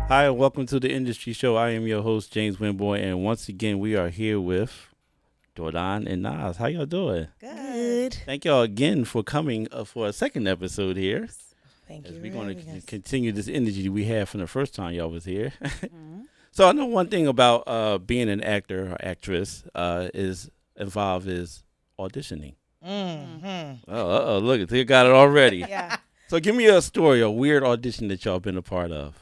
Hi, and welcome to the Industry Show. I am your host, James Winborn, and once again, we are here with Jordon and Naz. How y'all doing? Good. Thank y'all again for coming for a second episode here. Thank As you. we're going to continue this energy we had from the first time y'all was here. So I know one thing about being an actor or actress is involved is auditioning. Oh, look, they got it already. Yeah. So give me a story, a weird audition that y'all been a part of.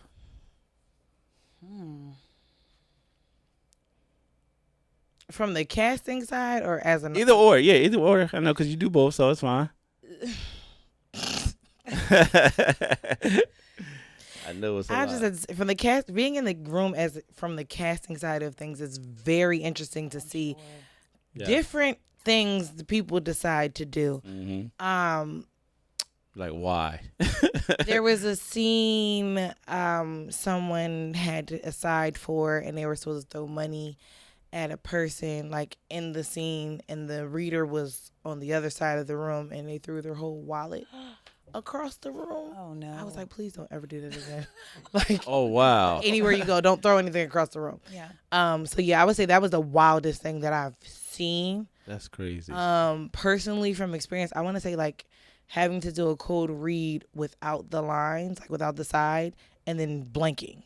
From the casting side or as an Either or, yeah, either or. I know because you do both, so it's fine. I know it's a lot. just from the cast being in the room as from the casting side of things is very interesting to see different things the people decide to do. Like why? There was a scene someone had to aside for, and they were supposed to throw money at a person like in the scene, and the reader was on the other side of the room, and they threw their whole wallet across the room. Oh no! I was like, please don't ever do that again. Like, Oh wow! anywhere you go, don't throw anything across the room. Yeah. So yeah, I would say that was the wildest thing that I've seen. That's crazy. Personally, from experience, I want to say like having to do a cold read without the lines, like without the side, and then blanking.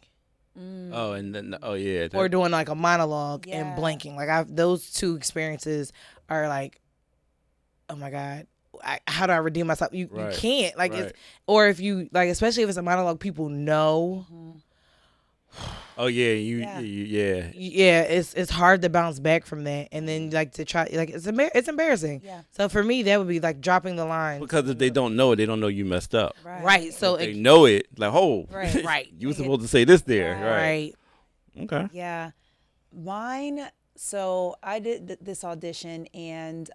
Oh, and then yeah. Or doing like a monologue and Yeah. blanking. Like those two experiences are like, oh my God, how do I redeem myself? You can't like right. it's, or if you like, especially if it's a monologue people know. Oh yeah, Yeah, it's hard to bounce back from that, and then like to try like it's embarrassing. Yeah. So for me, that would be like dropping the line. because if they don't know it, they don't know you messed up. Right. So If they know it, like Right. right. you were supposed to say this there, Right. Okay. Yeah. Mine. So I did this audition, and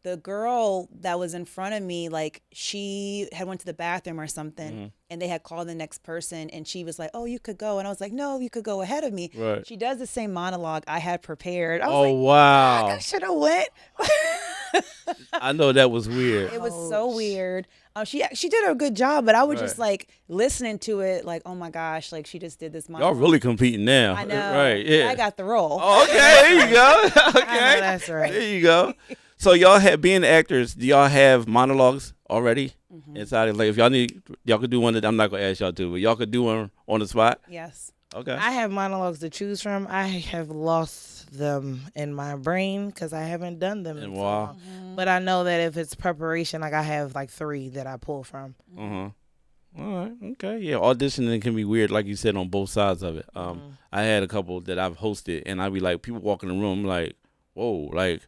the girl that was in front of me, like she had went to the bathroom or something, and they had called the next person, and she was like, "Oh, you could go," and I was like, "No, you could go ahead of me." Right. She does the same monologue I had prepared. I was Oh like, wow! I should have went. I know that was weird. It was so weird. She did a good job, but I was just Right. like listening to it, like, oh my gosh, like she just did this. Y'all really competing now. I know. Right? Yeah. I got the role. Oh, okay, there you go. Okay, I know that's right. There you go. So y'all have being actors. Do y'all have monologues already inside? Like if y'all could do one. That I'm not gonna ask y'all to, but y'all could do one on the spot. Yes. Okay. I have monologues to choose from. I have lost them in my brain because I haven't done them in And so wow. long. But I know that if it's preparation, like I have like 3 that I pull from. All right. Okay. Yeah. Auditioning can be weird, like you said, on both sides of it. I had a couple that I've hosted, and I'd be like, people walk in the room, like, whoa, like.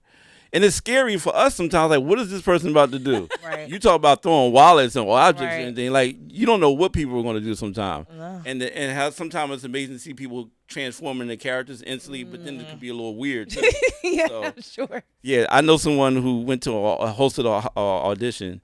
And it's scary for us sometimes. Like, what is this person about to do? Right. You talk about throwing wallets and objects Right. and anything. Like, you don't know what people are going to do sometimes. No. And how sometimes it's amazing to see people transforming their characters instantly, but then it can be a little weird too. Yeah, So- sure. Yeah, I know someone who went to hosted a audition,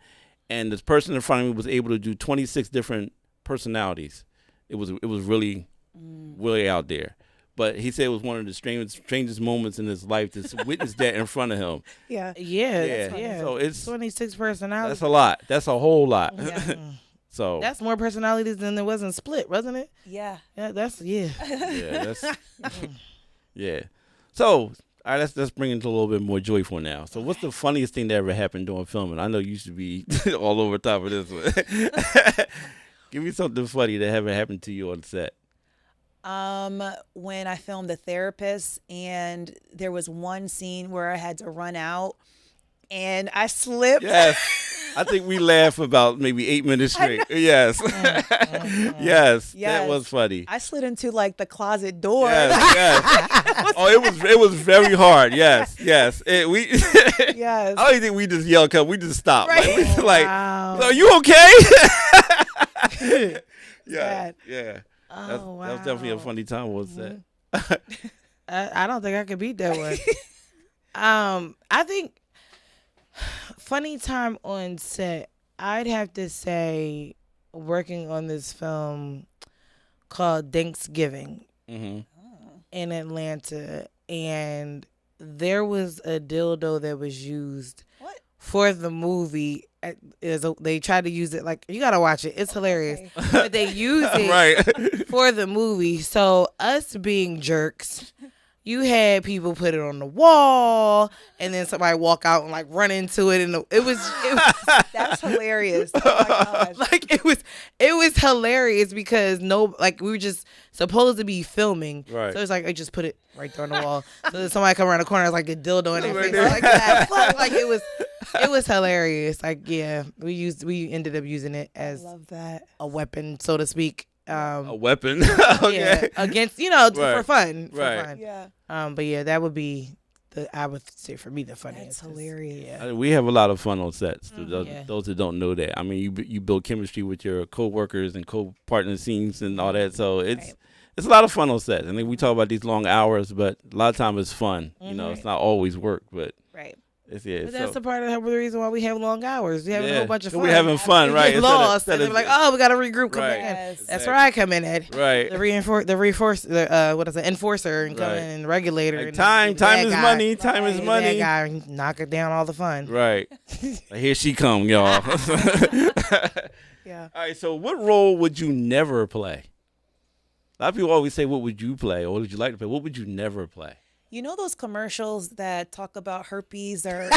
and this person in front of me was able to do 26 different personalities. It was really really out there. But he said it was one of the strangest moments in his life to witness that in front of him. Yeah. Yeah. So it's 26 personalities. that's a lot. That's a whole lot. Yeah. So That's more personalities than there was in Split, wasn't it? Yeah. Yeah, yeah, that's yeah. So all right, let's bring it to a little bit more joyful now. So what's the funniest thing that ever happened during filming? I know you should be all over top of this one. Give me something funny that ever happened to you on set. When I filmed The Therapist, and there was one scene where I had to run out, and I slipped. Yes. I think we laughed about maybe 8 minutes straight. Yes. Yes. That was funny. I slid into like the closet door. Yes, yes. Oh, it was very hard. Yes, yes. Yes. I don't even think we just yelled because we just stopped. Right. Like, we just like, Wow. are you okay? Yeah, sad. yeah. Oh, That was definitely a wow. funny time on set. I don't think I could beat that one. I think funny time on set, I'd have to say working on this film called Thanksgiving Mm-hmm. in Atlanta, and there was a dildo that was used What? for the movie. They tried to use it like you gotta watch it. It's hilarious, but they use it Right. for the movie. So us being jerks, you had people put it on the wall, and then somebody walk out and like run into it, and it was That's hilarious. Oh my gosh. like it was hilarious because we were just supposed to be filming, Right. so it's like I just put it right there on the wall. So then somebody come around the corner, it's like a dildo in their Right face, there. like that. Like it was hilarious. Like yeah, we ended up using it I as love that. a weapon, so to speak. A weapon. Yeah, Okay. against for Right. fun, Right. Yeah. But yeah, that would be I would say for me the funniest. That's hilarious. Yeah. We have a lot of fun on sets. Yeah. Those that don't know that, I mean, you build chemistry with your co-workers and co-partner scenes and all that. So it's a lot of fun on sets. I think we talk about these long hours, but a lot of time it's fun. You know, it's not always work, but Right. it's But that's the part of the reason why we have long hours. We have a whole bunch of fun. We're having fun, We right? get lost, and they're like, "Oh, we got to regroup, come Right. back in." Yes. That's where I come in at. right. The enforcer, and come Right. in and regulator. Like, and time the bad is guy. money. Time is And the money. bad guy knock it down all the fun. Right. Here she come, y'all. Yeah. All right. So, what role would you never play? A lot of people always say, "What would you play?" or "What would you like to play?" What would you never play? You know those commercials that talk about herpes or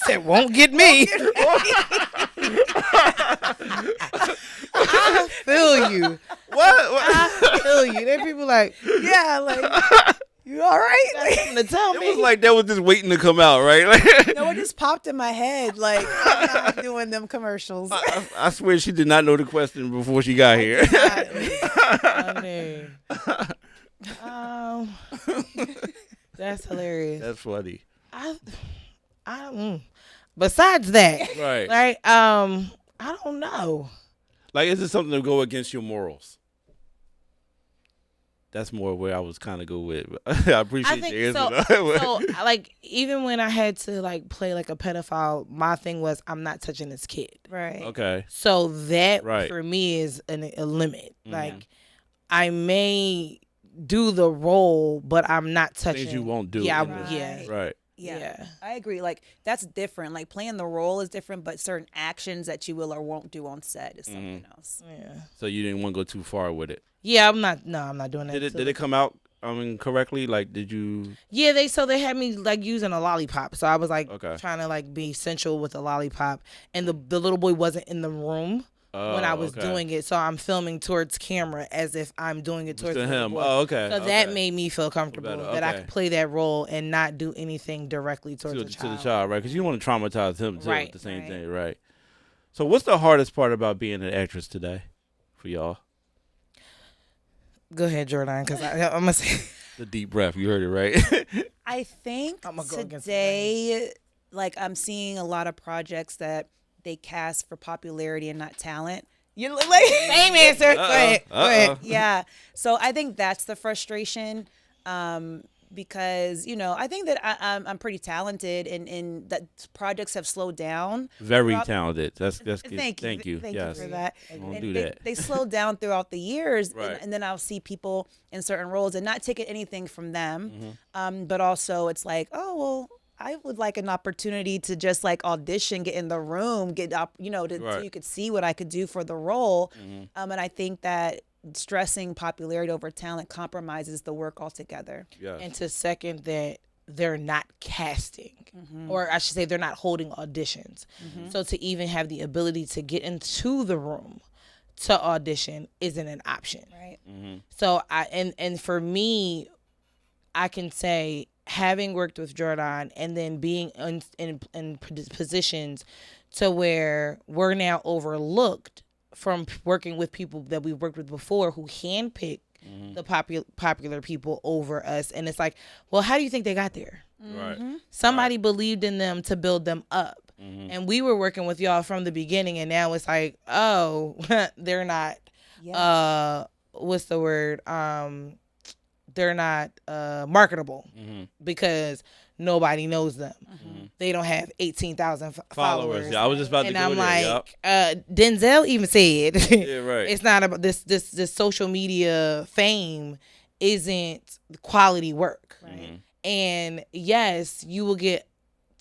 Said, "Won't get me." I feel you. What? I feel you. There people like, yeah, like you all right? Like, something to tell It me. was like that was just waiting to come out, right? Like, no, it just popped in my head. Like I'm not doing them commercials. I swear she did not know the question before she got here. I mean, that's hilarious. That's funny. Besides that, Right. like, I don't know. Like, is it something to go against your morals? That's more where I was kind of go with. I appreciate I think your so. answer. though. So, like, even when I had to like play like a pedophile, my thing was I'm not touching this kid. Right. Okay. So that Right. for me is a limit. Like, I may do the role, but I'm not touching. Things you won't do. Yeah, Right. yeah, Right. Yeah. yeah. I agree. Like that's different. Like playing the role is different, but certain actions that you will or won't do on set is something else. Yeah. So you didn't want to go too far with it. Yeah, I'm not doing that. Did it come out? I mean, correctly? Like, did you? Yeah, they had me like using a lollipop. So I was like Okay. trying to like be sensual with a lollipop, and the little boy wasn't in the room when I was okay. doing it. So I'm filming towards camera as if I'm doing it towards To the little him. boy. Oh, okay. So okay. that made me feel comfortable Better, that I okay. could play that role and not do anything directly towards to the child. the child, right? Because you don't want to traumatize him too. Right, At the same right. thing, right? So, what's the hardest part about being an actress today for y'all? Go ahead, Jordon, because I'm gonna say The deep breath. You heard it, right? I think I'ma go against the today, like I'm seeing a lot of projects that they cast for popularity and not talent. You're like, same answer. Go ahead. Go ahead. yeah. So I think that's the frustration, because I think that I'm pretty talented, and that projects have slowed down. Very throughout- talented. That's good. Thank you. Thank yes. you for that. Don't And do they, that. they slowed down throughout the years, Right. and then I'll see people in certain roles and not taking anything from them, Mm-hmm. but also it's like, oh well, I would like an opportunity to just like audition, get in the room, get up, so Right. you could see what I could do for the role, Mm-hmm. and I think that stressing popularity over talent compromises the work altogether. Yes. And to second that, they're not casting, or I should say, they're not holding auditions. So to even have the ability to get into the room to audition isn't an option. Right. So and for me, I can say having worked with Jordon and then being in positions to where we're now overlooked from working with people that we've worked with before who handpick the popular people over us. And it's like, well, how do you think they got there? Right. Somebody believed in them to build them up. And we were working with y'all from the beginning, and now it's like, oh, they're not what's the word? They're not marketable because nobody knows them. They don't have 18,000 followers. Yeah, I was just about And to go I'm there. Yup. like, Denzel even said, Yeah, right. it's not about this social media fame isn't quality work. Right. And yes, you will get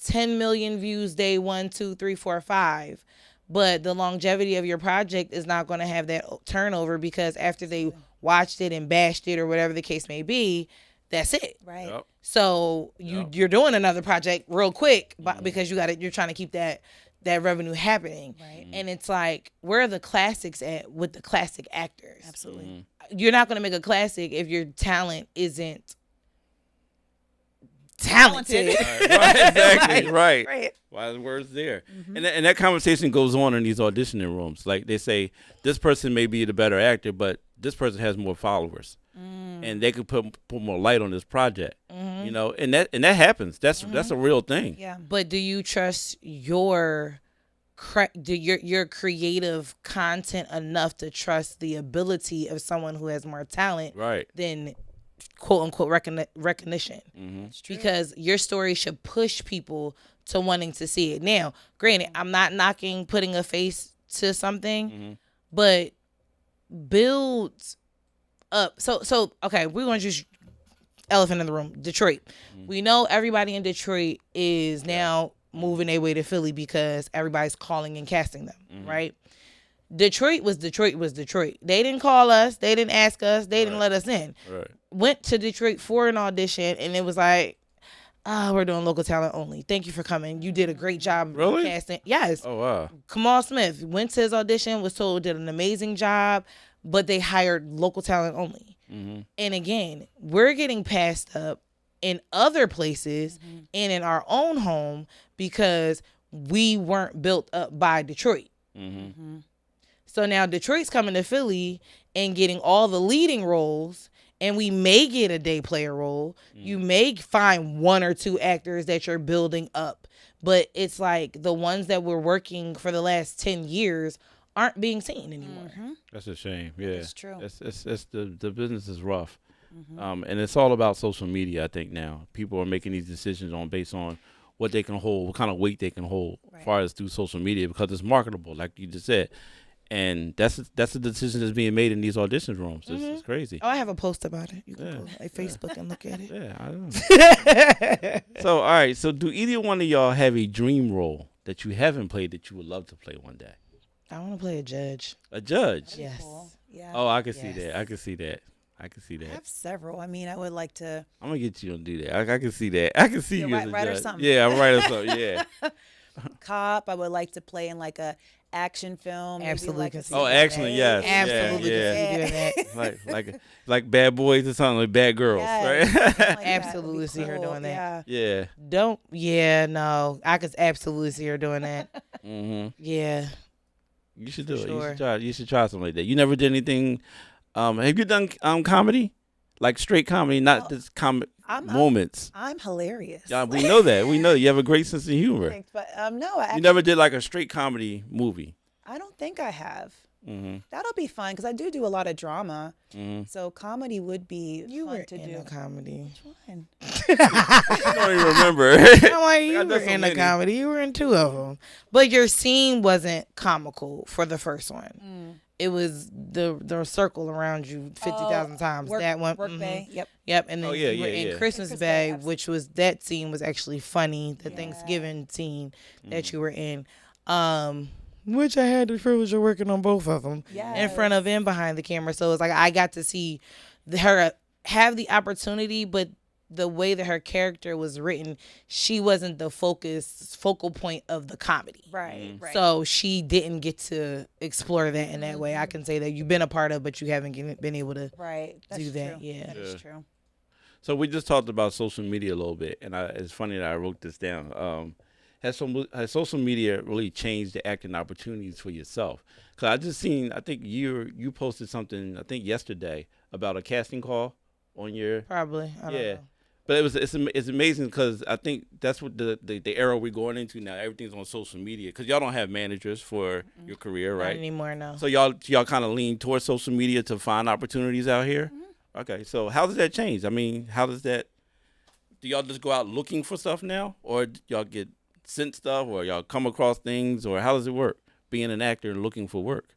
10 million views day 1, 2, 3, 4, 5. But the longevity of your project is not going to have that turnover, because after they watched it and bashed it or whatever the case may be, that's it. Right. Yep. So you're doing another project real quick, because you're trying to keep that revenue happening. Right. And it's like, where are the classics at with the classic actors? Absolutely. You're not going to make a classic if your talent isn't talented. Right, exactly. Right. Right. Why the word's there. And that conversation goes on in these auditioning rooms. Like, they say, this person may be the better actor, but this person has more followers. And they could put more light on this project. You know, and that happens. That's a real thing. Yeah. But do you trust your creative content enough to trust the ability of someone who has more talent Right. than quote unquote recognition? Because your story should push people to wanting to see it. Now, granted, I'm not knocking putting a face to something, but build up. So okay, we're going to just elephant in the room. Detroit. We know everybody in Detroit is now moving their way to Philly because everybody's calling and casting them, right? Detroit was Detroit. They didn't call us. They didn't ask us. They didn't let us in. Right. Went to Detroit for an audition, and it was like, we're doing local talent only. Thank you for coming. You did a great job Really? casting. Yes. Oh, wow. Kamal Smith went to his audition, was told did an amazing job, but they hired local talent only. And again, we're getting passed up in other places and in our own home because we weren't built up by Detroit. So now Detroit's coming to Philly and getting all the leading roles, and we may get a day player role. You may find 1 or 2 actors that you're building up, but it's like the ones that were working for the last 10 years aren't being seen anymore. That's a shame. Yeah. It's true. It's the business is rough. And it's all about social media, I think, now. People are making these decisions based on what they can hold, what kind of weight they can hold as far as through social media, because it's marketable, like you just said. And that's a decision that's being made in these audition rooms. It's crazy. Oh, I have a post about it. You can go to Facebook and look at it. Yeah, I know. So, all right. So, do either one of y'all have a dream role that you haven't played that you would love to play one day? I want to play a judge. A judge? Yes. Cool. Yeah. Oh, I can see Yes. that. I can see that. I have several. I mean, I would like to. I'm gonna get you to do that. I can see that. I can see you as a write or judge. something. Yeah, I'm writing something. Yeah. Cop. I would like to play in like a action film. maybe Absolutely like can a see Oh, that. excellent. Yes. Absolutely Yeah. can see you doing that. like Bad Boys or something, like Bad Girls, Yes, right? something like that would be Absolutely see her cool. doing that. Yeah. Yeah. No. I could absolutely see her doing that. Yeah. You should do it. Sure. You should try something like that. You never did anything. Have you done comedy? Like straight comedy, not just moments. I'm hilarious. Yeah, we know that. We know you have a great sense of humor. Thanks, but no, I You never did like a straight comedy movie. I don't think I have. That'll be fun because I do a lot of drama. So comedy would be You fun were to in do. a comedy. Fun. I don't even remember. You I've were done so in a many. comedy. You were in 2 of them. But your scene wasn't comical for the first one. It was the circle around you 50,000 times. That one. Work Bay. Yep. Yep. And then Oh, yeah, you were yeah, in yeah. Christmas Christmas Bay, Bay, which was, that scene was actually funny. The Thanksgiving scene that you were in. Which I had the privilege of working on both of them in front of and behind the camera. So it's like I got to see her have the opportunity, but the way that her character was written, she wasn't the focal point of the comedy. Right. So she didn't get to explore that in that way. I can say that you've been a part of, but you haven't been able to That's do that. true. Yeah. That is true. So we just talked about social media a little bit, and it's funny that I wrote this down. Has social media really changed the acting opportunities for yourself? Because I just seen, I think you posted something, I think yesterday, about a casting call on your. Probably. I don't know. But it's amazing because I think that's what the era we're going into now. Everything's on social media because y'all don't have managers for your career, right? Not anymore, no. So y'all kind of lean towards social media to find opportunities out here. Okay, so how does that change? I mean, do y'all just go out looking for stuff now, or do y'all get sent stuff, or y'all come across things, or how does it work being an actor and looking for work?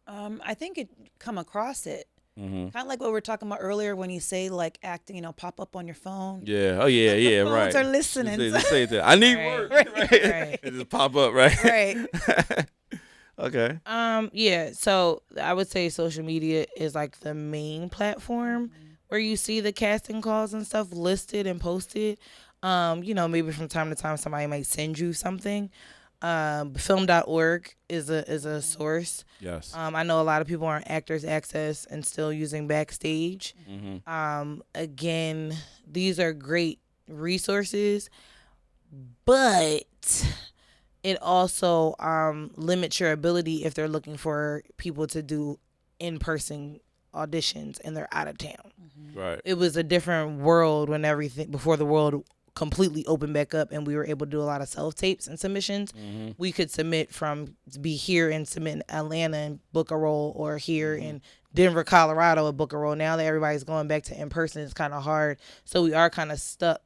I think it come across it. Mm-hmm. Kind of like what we were talking about earlier when you say like acting, pop up on your phone. Yeah. Oh yeah. Yeah. Phones Right. are listening. Just say that. I need Right. work. Right. Right. It just pop up. Right. Right. Okay. Yeah. So I would say social media is like the main platform where you see the casting calls and stuff listed and posted. Maybe from time to time somebody might send you something. Film.org is a source. Yes. I know a lot of people are on Actors Access and still using Backstage. Mm-hmm. Again, these are great resources, but it also limits your ability if they're looking for people to do in-person auditions and they're out of town. Right. It was a different world before the world completely opened back up and we were able to do a lot of self-tapes and submissions. Mm-hmm. We could be here and submit in Atlanta and book a role, or here in Denver, Colorado and book a role. Now that everybody's going back to in-person, it's kind of hard. So we are kind of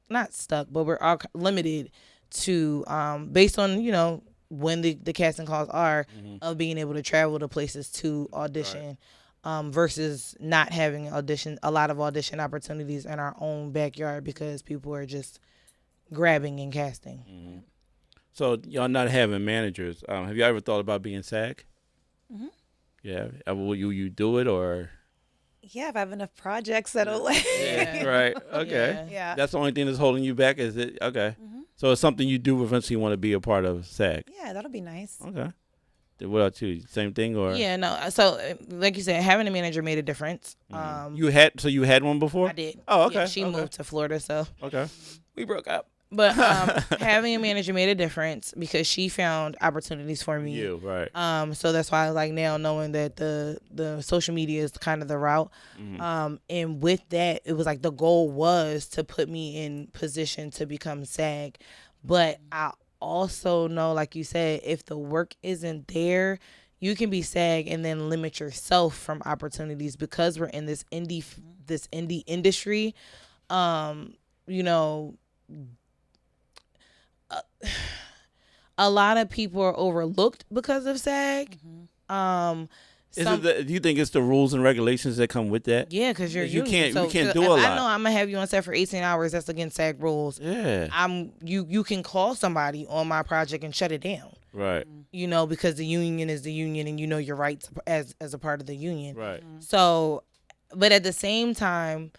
not stuck, but we're all limited to, based on, when the casting calls are, of being able to travel to places to audition. Versus not having a lot of audition opportunities in our own backyard because people are just grabbing and casting. Mm-hmm. So y'all not having managers. Have you ever thought about being SAG? Mm-hmm. Yeah. Will you do it or? Yeah, if I have enough projects that'll. Yeah. Right. Okay. Yeah. That's the only thing that's holding you back. Is it okay? Mm-hmm. So it's something you do eventually want to be a part of SAG. Yeah, that'll be nice. Okay. What about you? Same thing or? Yeah, no. So, like you said, having a manager made a difference. You had one before? I did. Oh, okay. Yeah, she okay. moved to Florida, so Okay. we broke up. But having a manager made a difference because she found opportunities for me. You right. So that's why I like now knowing that the social media is kind of the route. Mm-hmm. And with that, it was like the goal was to put me in position to become SAG. But I also know, like you said, if the work isn't there, you can be SAG and then limit yourself from opportunities because we're in this indie industry. A lot of people are overlooked because of SAG. Do you think it's the rules and regulations that come with that? Yeah, because you can't do if a lot. I know I'm gonna have you on set for 18 hours. That's against SAG rules. Yeah. You can call somebody on my project and shut it down. Right. Because the union is the union, and your rights as a part of the union. Right. So, but at the same time,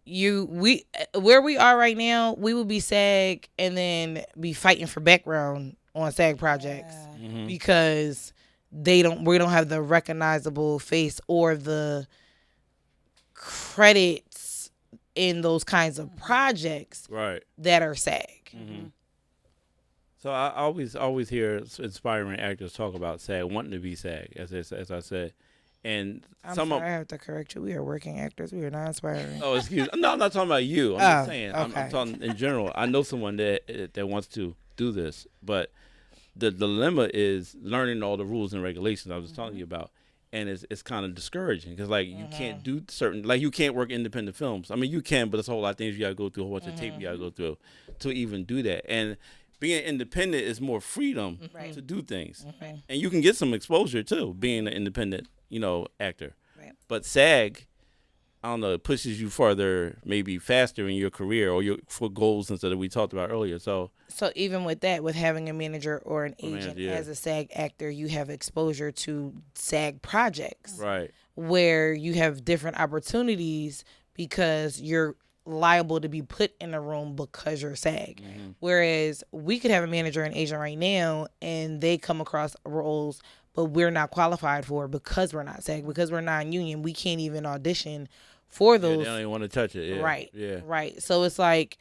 where we are right now, we will be SAG and then be fighting for background on SAG projects because we don't have the recognizable face or the credits in those kinds of projects that are SAG. Mm-hmm. So I always hear inspiring actors talk about SAG, wanting to be SAG, as I said. And I'm sorry, I have to correct you. We are working actors. We are not inspiring. Oh, excuse me. No, I'm not talking about you. I'm just saying. Okay. I'm talking in general. I know someone that wants to do this, but the dilemma is learning all the rules and regulations I was telling you about, and it's kind of discouraging because you can't do you can't work independent films. I mean, you can, but there's a whole lot of things you got to go through, a whole bunch of tape you got to go through to even do that. And being independent is more freedom to do things, and you can get some exposure too, being an independent actor. Right. But SAG, I don't know, it pushes you further, maybe faster in your career or for goals that we talked about earlier. So even with that, with having a manager or an agent as a SAG actor, you have exposure to SAG projects. Right. Where you have different opportunities because you're liable to be put in a room because you're SAG. Whereas we could have a manager and agent right now and they come across roles but we're not qualified for because we're not SAG, because we're non-union. We can't even audition for those. They don't even want to touch it. Yeah. Right. Yeah. Right. So it's like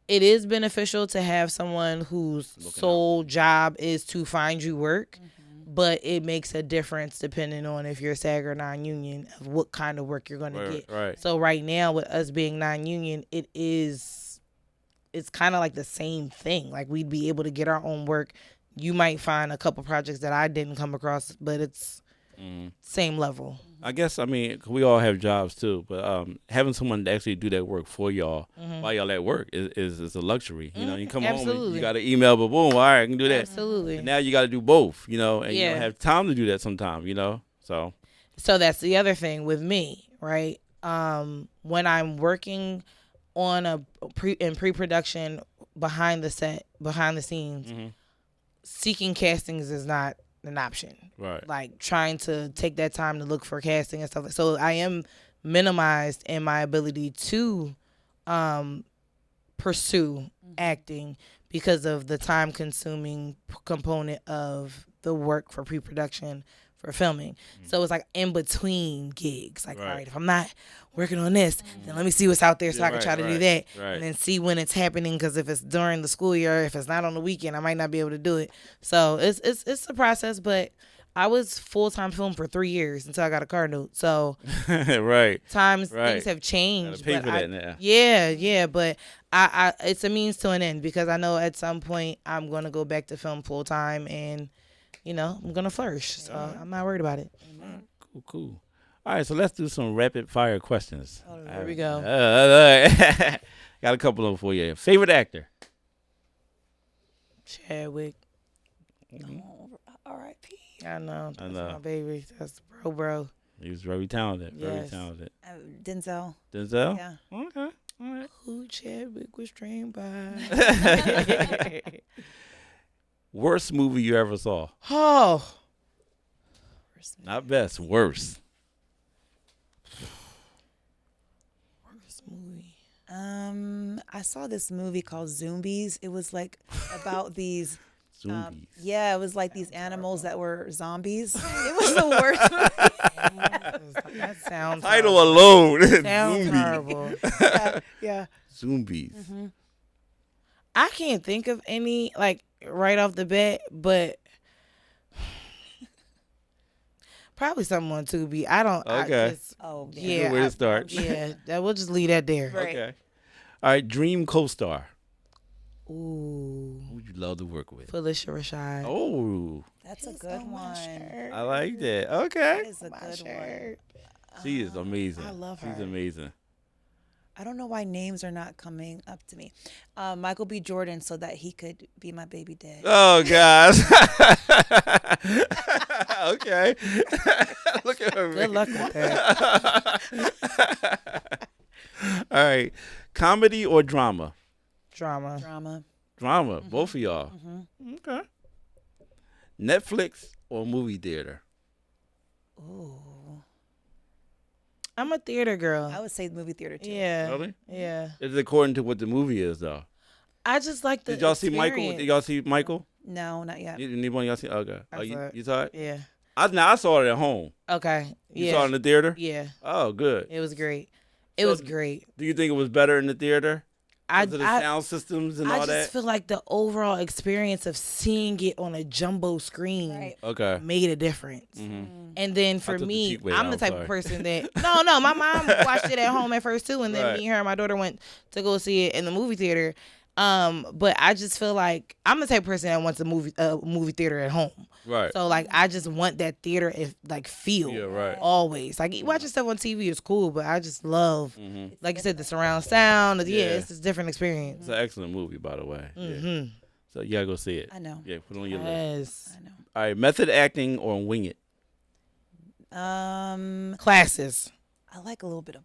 it is beneficial to have someone whose sole job is to find you work, but it makes a difference depending on if you're SAG or non-union of what kind of work you're going to get. Right. So right now with us being non-union, it's kind of like the same thing. Like we'd be able to get our own work. You might find a couple projects that I didn't come across, but it's same level. I guess, we all have jobs too, but having someone to actually do that work for y'all while y'all at work is a luxury. You come home and you got an email, but boom, all right, I can do that. Absolutely. And now you got to do both, and you don't have time to do that sometimes, so. So that's the other thing with me, right? When I'm working on in pre-production behind the scenes, seeking castings is not an option. Right. Like trying to take that time to look for casting and stuff. So I am minimized in my ability to pursue acting because of the time-consuming component of the work for pre-production for filming. So it's like in between gigs. Like, all right, if I'm not working on this, then let me see what's out there so I can try to do that. Right. And then see when it's happening, because if it's during the school year, if it's not on the weekend, I might not be able to do it. So it's a process, but I was full-time film for 3 years until I got a car note. So right. things have changed. Gotta pay for that now. Yeah, but I it's a means to an end, because I know at some point I'm going to go back to film full-time, and I'm going to flourish. So I'm not worried about it. Cool. All right, so let's do some rapid fire questions. Here we go. Got a couple of them for you. Favorite actor? Chadwick. R.I.P. I know. That's my baby. That's bro. He was very talented. Yes. Very talented. Denzel. Denzel? Yeah. Okay. All right. Who Chadwick was trained by. Worst movie you ever saw? Oh. Not best. Worst. Worst movie. I saw this movie called Zombies. It was like about these. Zombies. Yeah, it was like these animals that were zombies. It was the worst movie. That sounds Title horrible. alone. Sounds Zombie. horrible. Yeah. Zombies. I can't think of any like right off the bat, but probably something on Tubi. I don't. Okay. Yeah. Where to start? Yeah. We'll just leave that there. Right. Okay. All right. Dream co-star. Ooh. Who would you love to work with? Felicia Rashad. Oh, That's a good one. I like that. Okay. That is a good one. She is amazing. I love her. She's amazing. I don't know why names are not coming up to me. Michael B. Jordan, so that he could be my baby dad. Oh, gosh. Okay. Look at her. Good luck with that. All right. Comedy or drama? Drama. Drama. Both of y'all. Okay. Netflix or movie theater? Ooh. I'm a theater girl. I would say movie theater too. Yeah. Really? Yeah. It's according to what the movie is, though. I just like the Did y'all see Michael? experience. Did y'all see Michael? No, not yet. Anyone y'all see? Okay. I saw it. You saw it? Yeah. I saw it at home. Okay. You saw it in the theater? Yeah. Oh, good. It was great. It was great. Do you think it was better in the theater? I Because of the sound systems and all just that? feel like the overall experience of seeing it on a jumbo screen Okay. made a difference. And then for took the me, cheap way I'm out, the type sorry. of person that no, my mom watched it at home at first too, and then Right. me and her and my daughter went to go see it in the movie theater. But I just feel like I'm the type of person that wants a movie theater at home. Right. So like I just want that theater feel. Yeah, right. Always. Like watching stuff on TV is cool, but I just love like you said, the surround sound. Yeah, it's just a different experience. It's an excellent movie, by the way. Yeah. So you gotta go see it. I know. Yeah, put it on your list. Yes. I know. All right, method acting or wing it? Classes. I like a little bit of.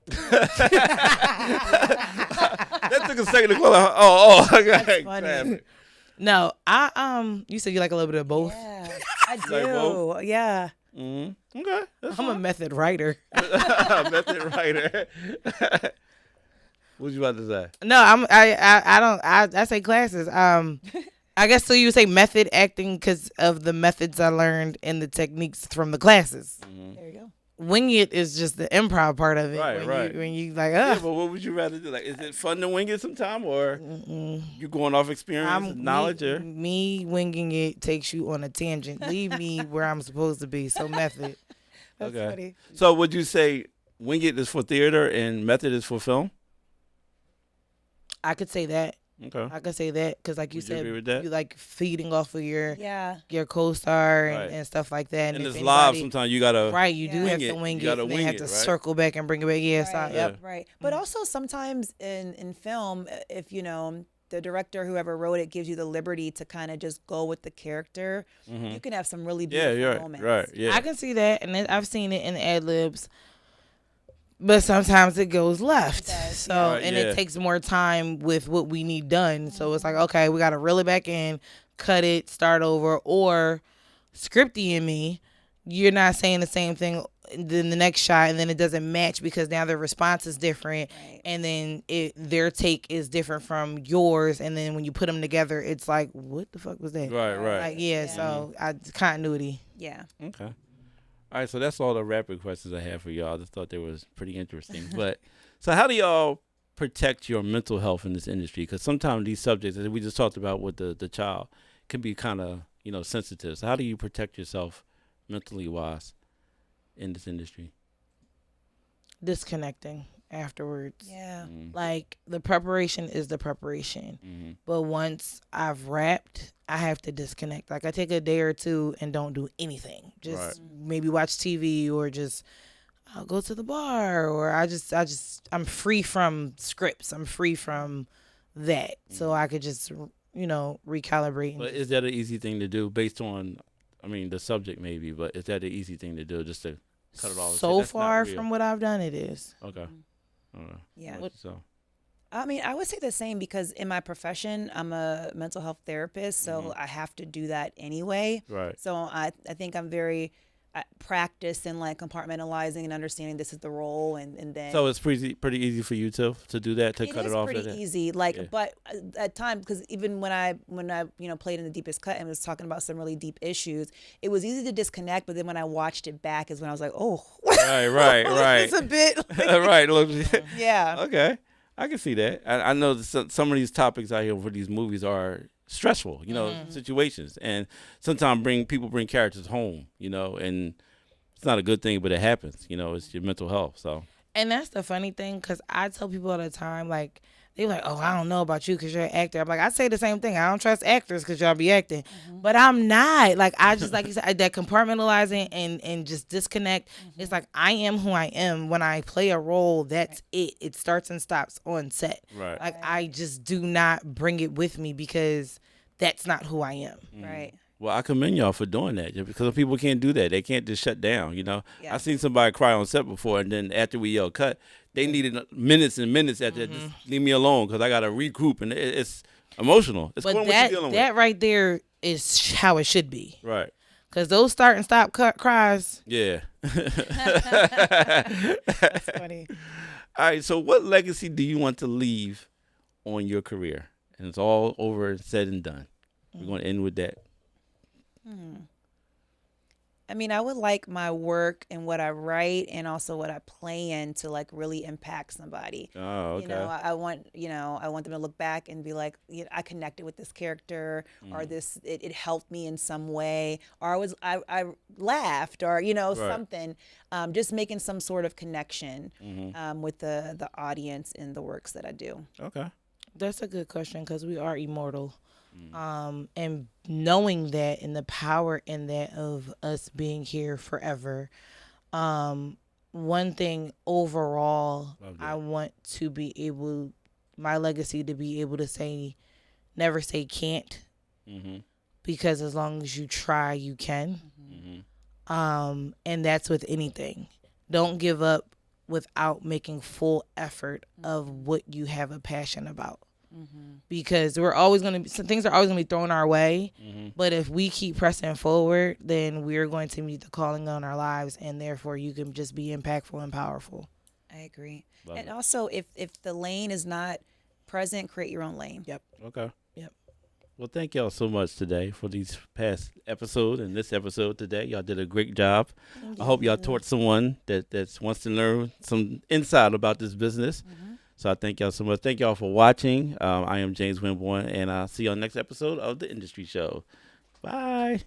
That took a second to call out. Oh, okay. funny. No, you said you like a little bit of both. Yeah, I do. Like both? Yeah. Okay. That's I'm a method writer. method writer. What you about to say? No, I say classes. I guess so you would say method acting because of the methods I learned and the techniques from the classes. There you go. Wing it is just the improv part of it. Right. When you like, Yeah, but what would you rather do? Like, is it fun to wing it sometime, or you going off experience, and knowledge, or? Me winging it takes you on a tangent. Leave me where I'm supposed to be. So method. That's Okay. funny. So would you say wing it is for theater and method is for film? I could say that. Okay. I could say that because, like you Would you said, agree with that? you like feeding off of your co-star Right. and stuff like that. And if it's live. anybody- Sometimes you gotta. Right, you do Yeah. have Wing to it. wing You gotta it. And wing then have it, to right? circle back and bring it back. Yes, Right. yep. Right. But also sometimes in film, if the director, whoever wrote it, gives you the liberty to kind of just go with the character, you can have some really Yeah, beautiful you're right. moments. Right. Yeah. I can see that, and I've seen it in ad libs. but sometimes it goes left. does, So yeah. and Yeah. it takes more time with what we need done. So it's like, okay, we got to reel it back in, cut it, start over, or scripty in me. You're not saying the same thing in the next shot, and then it doesn't match because now their response is different, Right. and then their take is different from yours, and then when you put them together, it's like, what the fuck was that? Right, right. Like, yeah. So continuity. Yeah. Okay. All right, so that's all the rapid questions I have for y'all. I just thought they was pretty interesting. But so how do y'all protect your mental health in this industry? Because sometimes these subjects, as we just talked about with the child, can be kind of, sensitive. So how do you protect yourself mentally wise in this industry? Disconnecting afterwards. Yeah. Like, the preparation is the preparation. Mm-hmm. But once I've rapped, I have to disconnect. Like, I take a day or two and don't do anything. Just Right. maybe watch TV, or just I'll go to the bar, or I'm free from scripts. I'm free from that. So I could just, recalibrate. and But is that an easy thing to do based on, the subject maybe, but is that an easy thing to do just to cut it off? and say, so "That's not far real"? from what I've done, it is. Okay. All right. Yeah. So, I mean, I would say the same because in my profession, I'm a mental health therapist, so I have to do that anyway. right. So I think I'm very practiced in like compartmentalizing and understanding this is the role, and then So it's pretty easy for you to do that, to cut it off. pretty at that? easy. Like, Yeah. but at times, because even when I played in the deepest cut and was talking about some really deep issues, it was easy to disconnect. But then when I watched it back, is when I was like, oh, Right. it's a bit, right. Look, yeah. okay, I can see that. I know that some of these topics out here for these movies are stressful, situations, and sometimes people bring characters home, and it's not a good thing, but it happens. It's your mental health. So And that's the funny thing, because I tell people all the time, like, they're like, oh, I don't know about you because you're an actor. I'm like, I say the same thing. I don't trust actors because y'all be acting. But I'm not. Like, I just, like you said, that compartmentalizing and just disconnect. It's like, I am who I am. When I play a role, that's it. It starts and stops on set. right. Like, I just do not bring it with me because that's not who I am. Right. Well, I commend y'all for doing that, because people can't do that. They can't just shut down. Yeah. I seen somebody cry on set before, and then after we yelled cut, they needed minutes and minutes after that. Just leave me alone because I got to regroup, and it's emotional. It's But what you're dealing that right there is how it should be. with. Right. Because those start and stop cries. Yeah. That's funny. All right. So, what legacy do you want to leave on your career? And it's all over and said and done. We're going to end with that. I mean, I would like my work and what I write and also what I play in to like really impact somebody. Oh, okay. I want them to look back and be like, I connected with this character, or this it helped me in some way, or I laughed, or something. Just making some sort of connection with the audience in the works that I do. Okay. That's a good question, because we are immortal. And knowing that, and the power in that of us being here forever. One thing overall, I want to be able, my legacy to be able to say, never say can't, because as long as you try, you can. And that's with anything. Don't give up without making full effort of what you have a passion about. Because we're always going to be, some things are always going to be thrown our way. But if we keep pressing forward, then we're going to meet the calling on our lives, and therefore you can just be impactful and powerful. I agree. Love And it. also, if the lane is not present, create your own lane. Yep. Okay. Yep. Well, thank y'all so much today for these past episodes and this episode today. Y'all did a great job. I hope y'all taught someone that wants to learn some insight about this business. So I thank y'all so much. Thank y'all for watching. I am James Winborn, and I'll see you on the next episode of The Industry Show. Bye.